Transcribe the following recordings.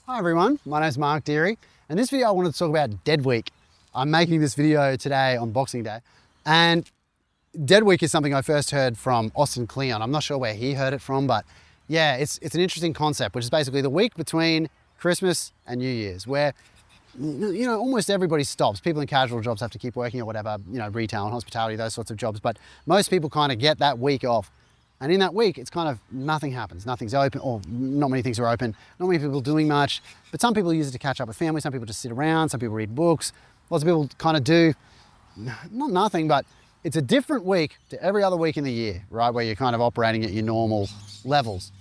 Hi everyone, my name's Mark Deere. In this video I wanted to talk about Dead Week. I'm making this video today on Boxing Day, and Dead Week is something I first heard from Austin Kleon. I'm not sure where he heard it from, but yeah, it's an interesting concept, which is basically the week between Christmas and New Year's, where almost everybody stops. People in casual jobs have to keep working or whatever, retail and hospitality, those sorts of jobs, but most people kind of get that week off. And in that week, it's kind of nothing happens. Nothing's open, or not many things are open. Not many people doing much, but some people use it to catch up with family. Some people just sit around. Some people read books. Lots of people kind of do, not nothing, but it's a different week to every other week in the year, right? Where you're kind of operating at your normal levels.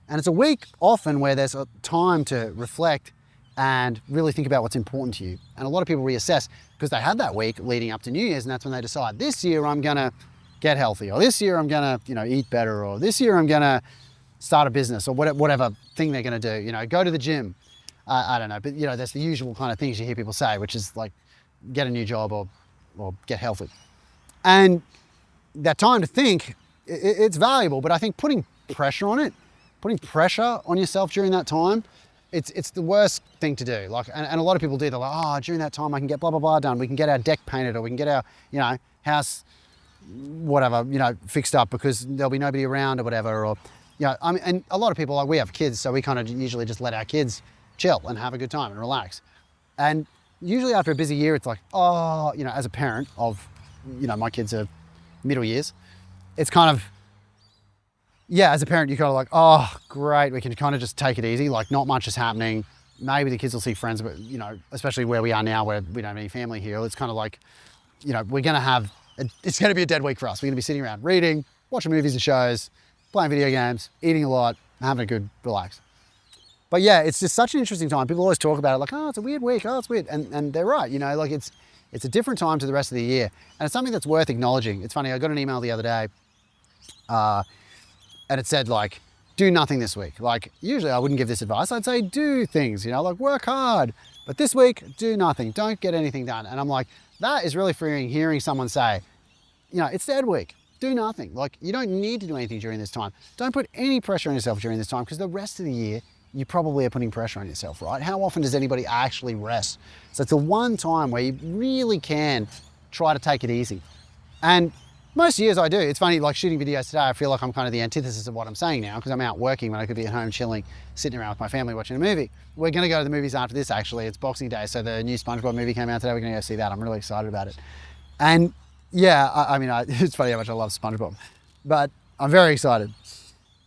And it's a week often where there's a time to reflect and really think about what's important to you. And a lot of people reassess because they had that week leading up to New Year's, and that's when they decide, this year I'm gonna get healthy, or this year I'm gonna, eat better, or this year I'm gonna start a business, or whatever thing they're gonna do, go to the gym. I don't know, but there's the usual kind of things you hear people say, which is like, get a new job or get healthy. And that time to think, it's valuable, but I think putting pressure on yourself during that time, it's the worst thing to do. Like, and a lot of people do, they're like, oh, during that time I can get blah, blah, blah done. We can get our deck painted, or we can get our, house, whatever, fixed up because there'll be nobody around or whatever. Or, and a lot of people, like, we have kids, so we kind of usually just let our kids chill and have a good time and relax. And usually after a busy year, it's like, oh, as a parent of, my kids are middle years, it's kind of, as a parent, you're kind of like, oh, great, we can kind of just take it easy. Like, not much is happening. Maybe the kids will see friends, but, especially where we are now, where we don't have any family here, it's kind of like, we're going to have, it's going to be a dead week for us. We're going to be sitting around reading, watching movies and shows, playing video games, eating a lot, having a good relax. But yeah, it's just such an interesting time. People always talk about it like, oh, it's a weird week. Oh, it's weird. And they're right. Like it's a different time to the rest of the year. And it's something that's worth acknowledging. It's funny. I got an email the other day and it said like, do nothing this week. Like, usually I wouldn't give this advice. I'd say do things, like work hard. But this week, do nothing. Don't get anything done. And I'm like, that is really freeing, hearing someone say, it's dead week. Do nothing. Like, you don't need to do anything during this time. Don't put any pressure on yourself during this time, because the rest of the year, you probably are putting pressure on yourself, right? How often does anybody actually rest? So it's the one time where you really can try to take it easy. And most years I do. It's funny, like shooting videos today, I feel like I'm kind of the antithesis of what I'm saying now, because I'm out working when I could be at home chilling, sitting around with my family watching a movie. We're going to go to the movies after this, actually. It's Boxing Day, so the new SpongeBob movie came out today. We're going to go see that. I'm really excited about it. And yeah, it's funny how much I love SpongeBob, but I'm very excited.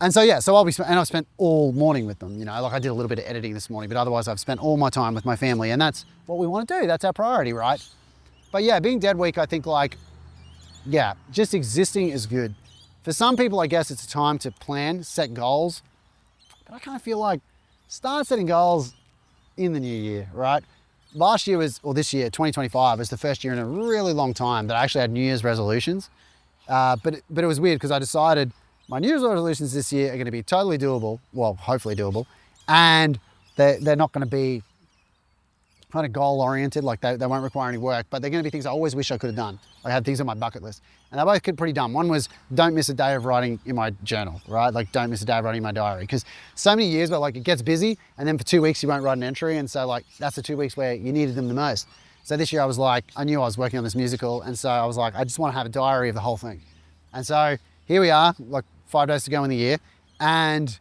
And so yeah, I've spent all morning with them. Like I did a little bit of editing this morning, but otherwise I've spent all my time with my family, and that's what we want to do. That's our priority, right? But yeah, being dead week, I think just existing is good. For some people, I guess it's a time to plan, set goals, but I kind of feel like start setting goals in the new year, right? This year, 2025, was the first year in a really long time that I actually had New Year's resolutions. But it was weird because I decided my New Year's resolutions this year are going to be totally doable, well, hopefully doable, and they're not going to be kind of goal-oriented, like they won't require any work, but they're going to be things I always wish I could have done. I had things on my bucket list, and they both get pretty dumb. One was, don't miss a day of writing in my journal, right? Like, don't miss a day of writing in my diary, because so many years where like it gets busy, and then for 2 weeks you won't write an entry, and so like that's the 2 weeks where you needed them the most. So this year I was like, I knew I was working on this musical, and so I was like, I just want to have a diary of the whole thing. And so here we are, like 5 days to go in the year, and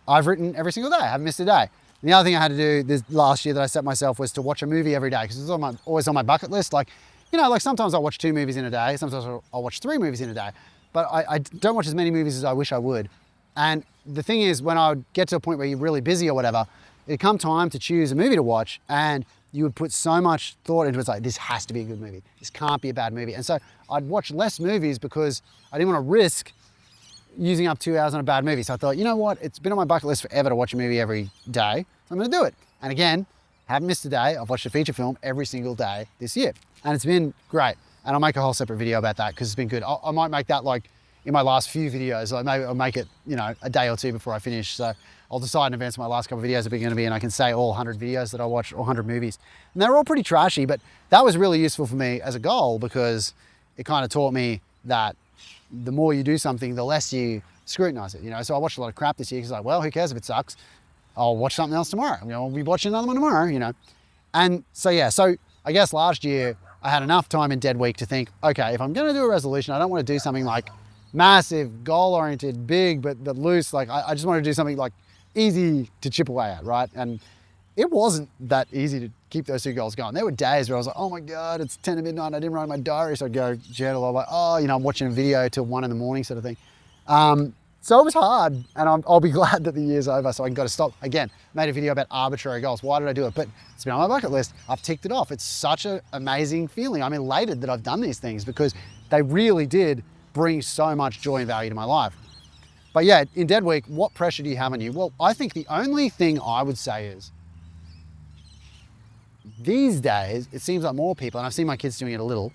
I've written every single day. I haven't missed a day. And the other thing I had to do this last year that I set myself was to watch a movie every day, because it's always on my bucket list. Like, like sometimes I'll watch 2 movies in a day, sometimes I'll watch 3 movies in a day, but I don't watch as many movies as I wish I would. And the thing is, when I would get to a point where you're really busy or whatever, it'd come time to choose a movie to watch, and you would put so much thought into it. It's like, this has to be a good movie. This can't be a bad movie. And so I'd watch less movies because I didn't want to risk using up 2 hours on a bad movie. So I thought, you know what? It's been on my bucket list forever to watch a movie every day. So I'm going to do it. And again, haven't missed a day. I've watched a feature film every single day this year. And it's been great. And I'll make a whole separate video about that because it's been good. I might make that like in my last few videos. Like maybe I'll make it, a day or two before I finish. So I'll decide in advance what my last couple of videos are going to be, and I can say all 100 videos that I watched, or 100 movies. And they're all pretty trashy, but that was really useful for me as a goal, because it kind of taught me that the more you do something, the less you scrutinize it. So I watched a lot of crap this year because like, well, who cares if it sucks? I'll watch something else tomorrow. We'll be watching another one tomorrow, And so, yeah, so I guess last year I had enough time in dead week to think, okay, if I'm going to do a resolution, I don't want to do something like massive, goal-oriented, big, but loose. Like I just want to do something like easy to chip away at, right? And it wasn't that easy to keep those 2 goals going. There were days where I was like, oh my God, it's 10 to midnight, I didn't write my diary. So I'd go journal, I'm like, oh, I'm watching a video till 1 in the morning sort of thing. So it was hard, and I'll be glad that the year's over so I can go to stop. Again, made a video about arbitrary goals. Why did I do it? But it's been on my bucket list. I've ticked it off. It's such an amazing feeling. I'm elated that I've done these things because they really did bring so much joy and value to my life. But yeah, in dead week, what pressure do you have on you? Well, I think the only thing I would say is, these days, it seems like more people, and I've seen my kids doing it a little,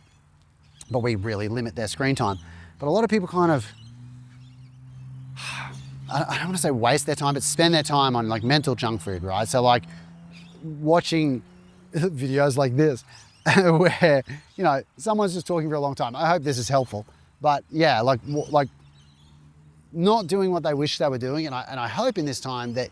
but we really limit their screen time. But a lot of people kind of, I don't want to say waste their time, but spend their time on like mental junk food, right? So like watching videos like this where, someone's just talking for a long time. I hope this is helpful. But yeah, like not doing what they wish they were doing. And I hope in this time that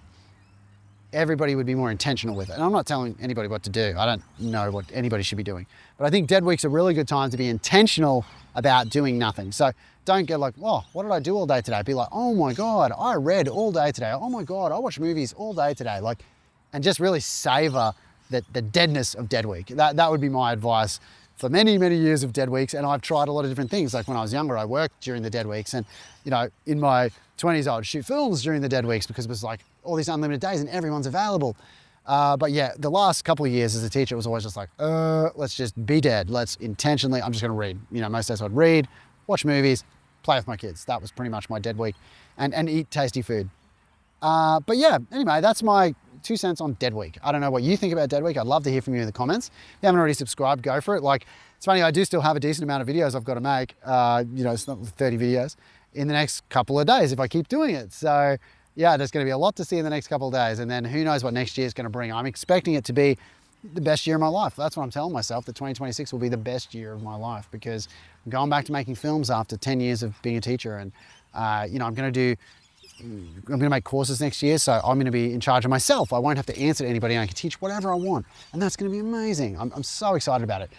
everybody would be more intentional with it. And I'm not telling anybody what to do. I don't know what anybody should be doing. But I think dead week's a really good time to be intentional about doing nothing. So don't get like, oh, what did I do all day today? Be like, oh my God, I read all day today. Oh my God, I watched movies all day today. Like, and just really savor the deadness of dead week. That would be my advice for many, many years of dead weeks. And I've tried a lot of different things. Like when I was younger, I worked during the dead weeks. And, in my 20s, I would shoot films during the dead weeks because it was like all these unlimited days and everyone's available. But yeah, the last couple of years as a teacher, it was always just like, let's just be dead. Let's intentionally, I'm just going to read. Most days I'd read, watch movies, play with my kids. That was pretty much my dead week, and eat tasty food. But yeah, anyway, that's my 2 cents on dead week. I don't know what you think about dead week. I'd love to hear from you in the comments. If you haven't already subscribed, go for it. Like, it's funny, I do still have a decent amount of videos I've got to make. It's not 30 videos in the next couple of days if I keep doing it. So yeah, there's going to be a lot to see in the next couple of days. And then who knows what next year is going to bring. I'm expecting it to be the best year of my life. That's what I'm telling myself, that 2026 will be the best year of my life because I'm going back to making films after 10 years of being a teacher. And, I'm going to make courses next year. So I'm going to be in charge of myself. I won't have to answer to anybody. I can teach whatever I want. And that's going to be amazing. I'm so excited about it.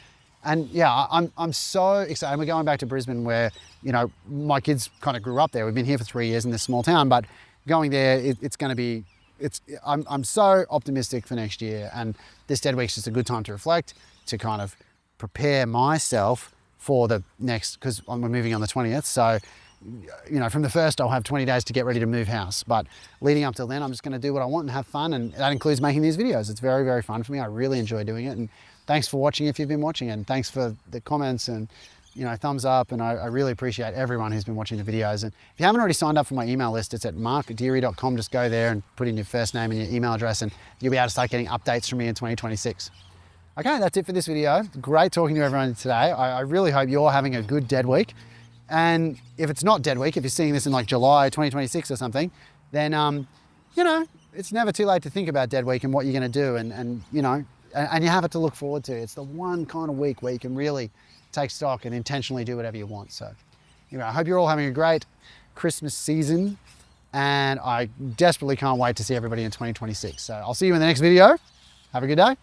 And yeah, I'm so excited. We're going back to Brisbane where, my kids kind of grew up there. We've been here for 3 years in this small town, but going there, it's going to be, I'm so optimistic for next year. And this dead week's just a good time to reflect, to kind of prepare myself for the next, because we're moving on the 20th. So, from the 1st, I'll have 20 days to get ready to move house. But leading up till then, I'm just going to do what I want and have fun. And that includes making these videos. It's very, very fun for me. I really enjoy doing it. And thanks for watching if you've been watching, and thanks for the comments and thumbs up. And I really appreciate everyone who's been watching the videos. And if you haven't already signed up for my email list, it's at markdeary.com. Just go there and put in your first name and your email address, and you'll be able to start getting updates from me in 2026. Okay, that's it for this video. Great talking to everyone today. I really hope you're having a good dead week. And if it's not dead week, if you're seeing this in like July 2026 or something, then it's never too late to think about dead week and what you're going to do, and you have it to look forward to. It's the one kind of week where you can really take stock and intentionally do whatever you want. So anyway, I hope you're all having a great Christmas season, and I desperately can't wait to see everybody in 2026. So I'll see you in the next video. Have a good day.